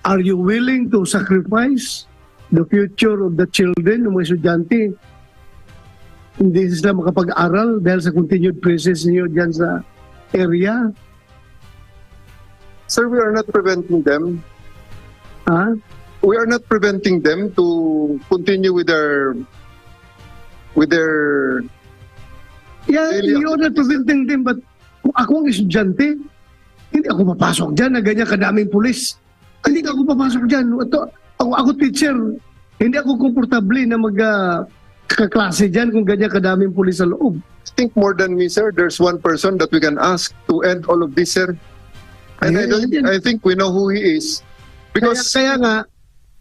Are you willing to sacrifice the future of the children ng mga estudyante? Hindi sila makapag-aral dahil sa continued presence niyo dyan sa area? Sir, we are not preventing them. Ha? We are not preventing them to continue with their Yeah, daily you're not preventing them, but kung ako ang estudyante, hindi ako papasok dyan na ganyan kadaming pulis. Hindi ako papasok dyan. Ako teacher, hindi ako komportable na kaklase dyan kung ganyan kadaming pulis sa loob. I think more than me, sir. There's one person that we can ask to end all of this, sir. And I think we know who he is. Because Kaya nga,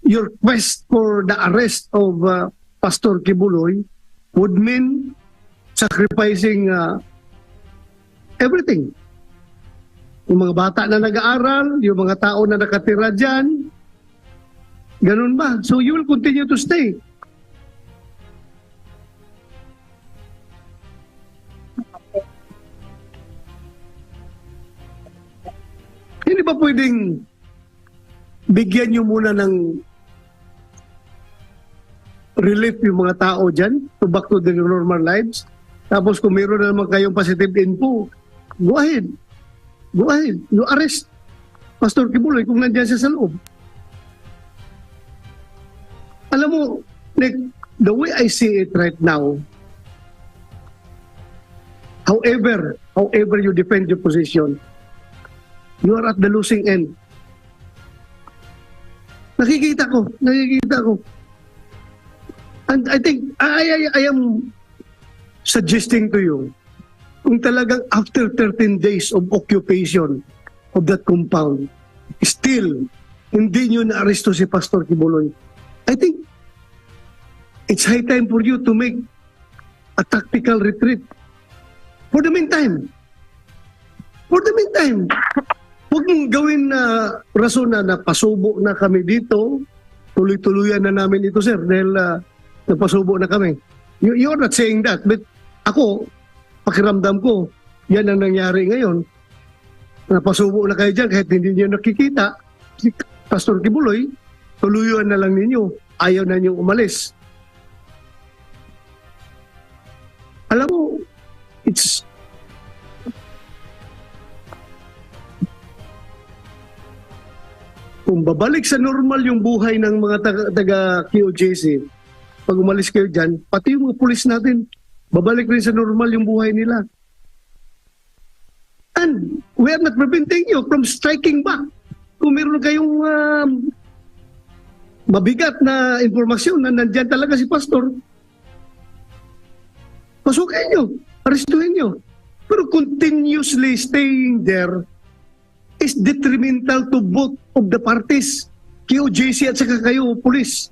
your quest for the arrest of Pastor Kibuloy would mean sacrificing everything. Yung mga bata na nag-aaral, yung mga tao na nakatira dyan, ganun ba? So you will continue to stay. Hindi ba pwedeng bigyan nyo muna ng relief yung mga tao dyan to back to their normal lives? Tapos kung meron na naman kayong positive info, go ahead. Go ahead. You arrest Pastor Kibuloy kung nandiyan siya sa loob. Alam mo, Nick, the way I see it right now, however you defend your position, you are at the losing end. Nakikita ko. And I think, I am suggesting to you, kung talagang after 13 days of occupation of that compound, still, hindi nyo na-aresto si Pastor Kibuloy, I think, it's high time for you to make a tactical retreat. For the meantime, huwag mong gawin na rason na napasubo na kami dito, tuloy-tuluyan na namin ito, sir, dahil napasubo na kami. You're not saying that, but ako, pakiramdam ko, yan ang nangyari ngayon. Napasubo na kayo dyan kahit hindi niyo nakikita. Si Pastor Kibuloy, tuluyan na lang ninyo. Ayaw na niyo umalis. Alam mo, it's kung babalik sa normal yung buhay ng mga taga QJC, pag umalis kayo dyan, pati yung mga pulis natin, babalik rin sa normal yung buhay nila. And we are not preventing you from striking back. Kung meron kayong mabigat na informasyon na nandyan talaga si Pastor, pasukin nyo, arestuhin nyo. Pero continuously staying there is detrimental to both of the parties, QJC at saka kayo, police.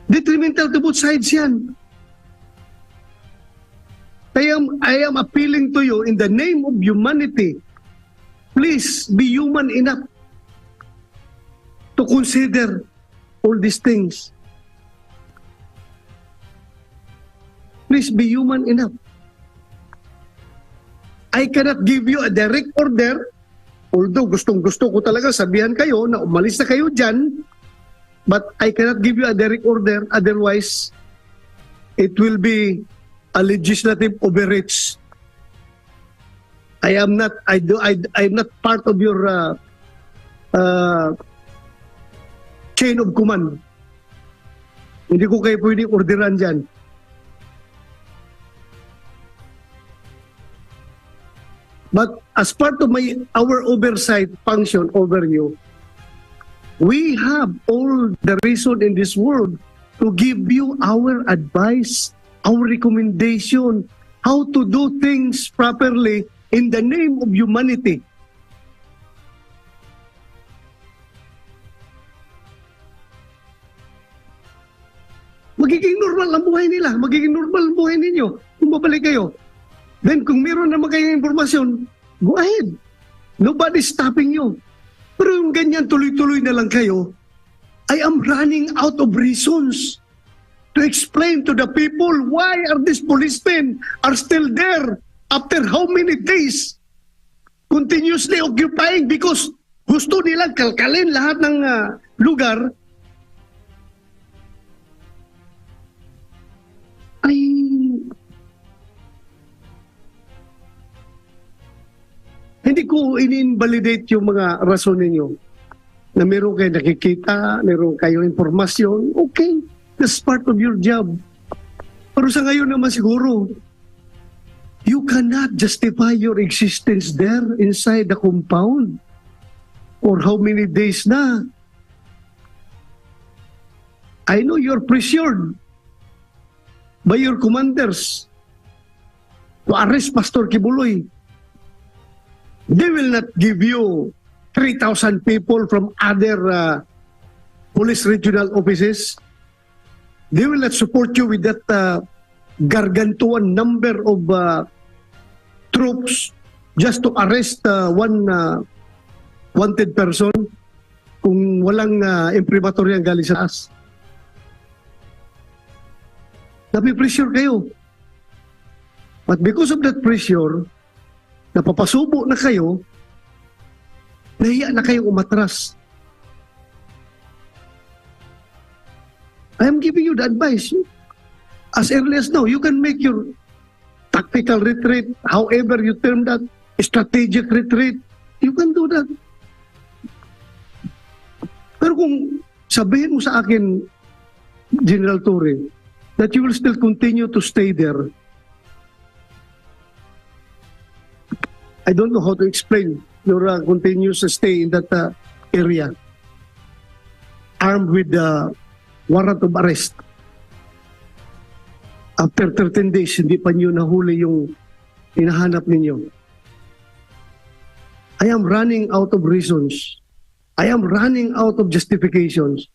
Detrimental to both sides yan. I am appealing to you in the name of humanity. Please be human enough to consider all these things. Please be human enough. I cannot give you a direct order, although gustong-gusto ko talaga sabihan kayo na umalis na kayo dyan, but I cannot give you a direct order, otherwise it will be a legislative overreach. I'm not part of your chain of command. Hindi ko kayo pwedeng orderan dyan. But as part of our oversight function over you, we have all the reason in this world to give you our advice, our recommendation, how to do things properly in the name of humanity. Magiging normal ang buhay nila, magiging normal ang buhay ninyo kung babalik kayo. Then kung meron naman kayong informasyon, go ahead. Nobody's stopping you. Pero yung ganyan tuloy-tuloy na lang kayo, I am running out of reasons to explain to the people why are these policemen are still there after how many days continuously occupying, because gusto nilang kalkalin lahat ng lugar, ay hindi ko in-invalidate yung mga rason ninyo na meron kayo nakikita, meron kayong impormasyon. Okay, that's part of your job. Pero sa ngayon naman siguro, you cannot justify your existence there inside the compound for how many days na. I know you're pressured by your commanders to arrest Pastor Kibuloy. They will not give you 3,000 people from other police regional offices. They will not support you with that gargantuan number of troops just to arrest one wanted person kung walang imprimatur yan galing sa taas. Napipressure kayo. But because of that pressure, napapasubo na kayo, nahiya na kayong umatras. I am giving you the advice. As early as now, you can make your tactical retreat, however you term that, strategic retreat, you can do that. Pero kung sabihin mo sa akin, General Torre, that you will still continue to stay there, I don't know how to explain your continuous stay in that area, armed with the warrant of arrest. After 13 days, hindi pa niyo nahuli yung hinahanap ninyo. I am running out of reasons. I am running out of justifications.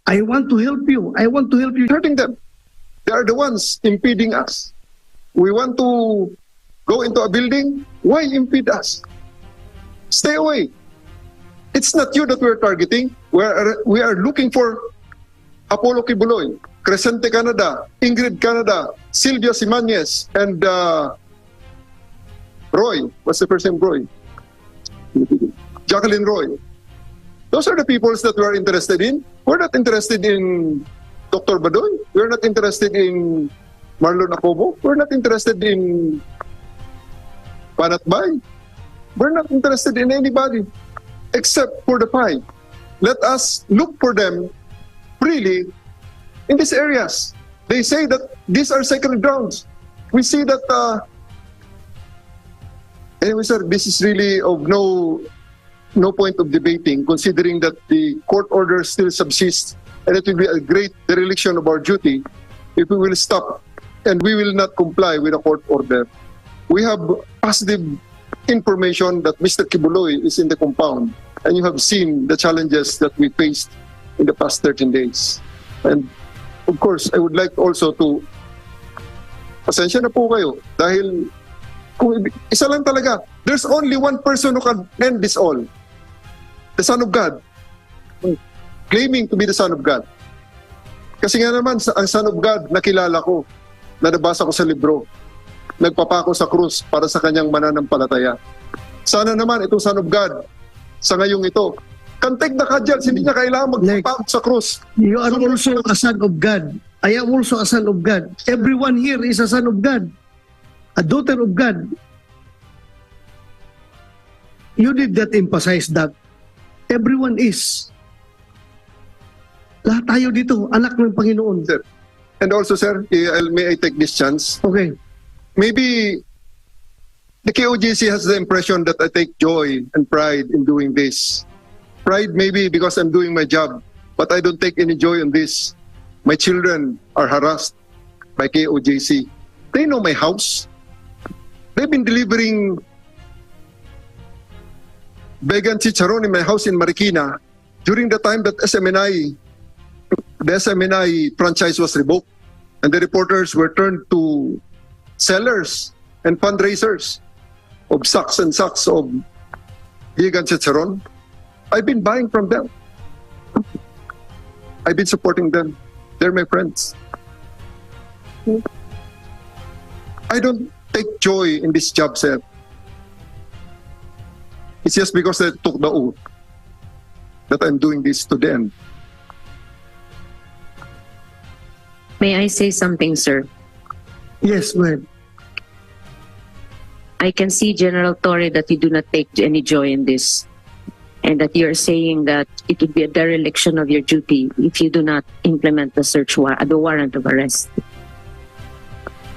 I want to help you. I want to help you. Hurting them. They are the ones impeding us. We want to go into a building. Why impede us? Stay away. It's not you that we're targeting. We are looking for Apollo Kibuloy, Crescente Canada, Ingrid Canada, Sylvia Simanes, and Roy. What's the first name? Roy. Jacqueline Roy. Those are the peoples that we are interested in. We're not interested in Dr. Badoy. We're not interested in Marlon Acobo. We're not interested in Panatbay. We're not interested in anybody except for the five. Let us look for them freely in these areas. They say that these are sacred grounds. We see that anyway, sir, this is really of no point of debating, considering that the court order still subsists, and it will be a great dereliction of our duty if we will stop and we will not comply with the court order. We have positive information that Mr. Kibuloy is in the compound, and you have seen the challenges that we faced in the past 13 days. And of course, I would like also to, pasensya na po kayo, dahil kung isa lang talaga, there's only one person who can end this all. The Son of God. Claiming to be the Son of God. Kasi nga naman, ang Son of God, nakilala ko, na nabasa ko sa libro, nagpapako sa krus para sa kanyang mananampalataya. Sana naman, itong Son of God, sa ngayong ito, can take the kadyals, hindi niya kailangan magpapako sa krus. You are also a Son of God. I am also a Son of God. Everyone here is a Son of God. A daughter of God. You did not emphasize that. Everyone is. Lahat tayo dito, anak ng Panginoon. Sir. And also, sir, may I take this chance? Okay. Maybe the KOJC has the impression that I take joy and pride in doing this. Pride maybe because I'm doing my job, but I don't take any joy in this. My children are harassed by KOJC. They know my house. They've been delivering vegan chicharon in my house in Marikina during the time that the SMNI franchise was revoked, and the reporters were turned to sellers and fundraisers of sacks and sacks of vegan chicharon. I've been buying from them. I've been supporting them. They're my friends. I don't take joy in this job, sir. It's just because they took the oath. that I'm doing this to the end. May I say something, sir? Yes, go ahead. I can see, General Torre, that you do not take any joy in this, and that you're saying that it would be a dereliction of your duty if you do not implement the the warrant of arrest.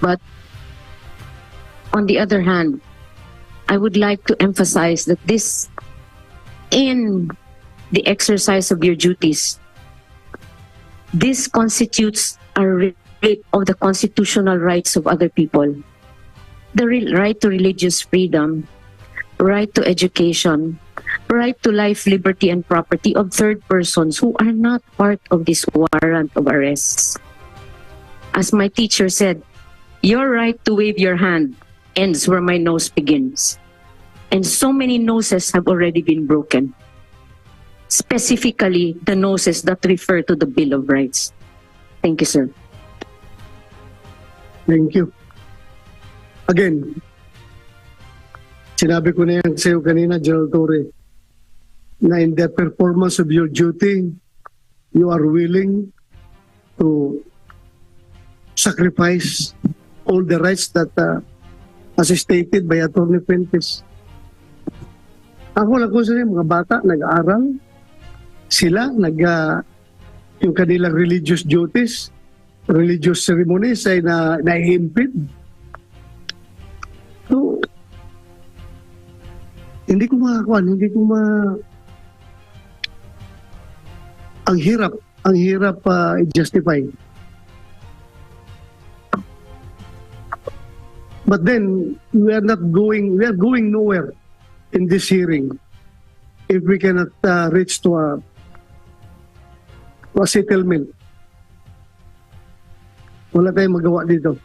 But on the other hand, I would like to emphasize that this, in the exercise of your duties, this constitutes a rape of the constitutional rights of other people. The right to religious freedom, right to education, right to life, liberty, and property of third persons who are not part of this warrant of arrest. As my teacher said, your right to wave your hand ends where my nose begins. And so many noses have already been broken. Specifically, the noses that refer to the Bill of Rights. Thank you, sir. Thank you. Again, sinabi ko na yan sa iyo kanina, General Torre, na in the performance of your duty, you are willing to sacrifice all the rights that as stated by Attorney Fuentes. Ako lang ko sa mga bata, nag-aaral, sila, yung kanilang religious duties, religious ceremonies ay na-impede. So, hindi ko ang hirap i-justify. But then, we are going nowhere in this hearing if we cannot reach to a settlement. Wala tayong magawa dito.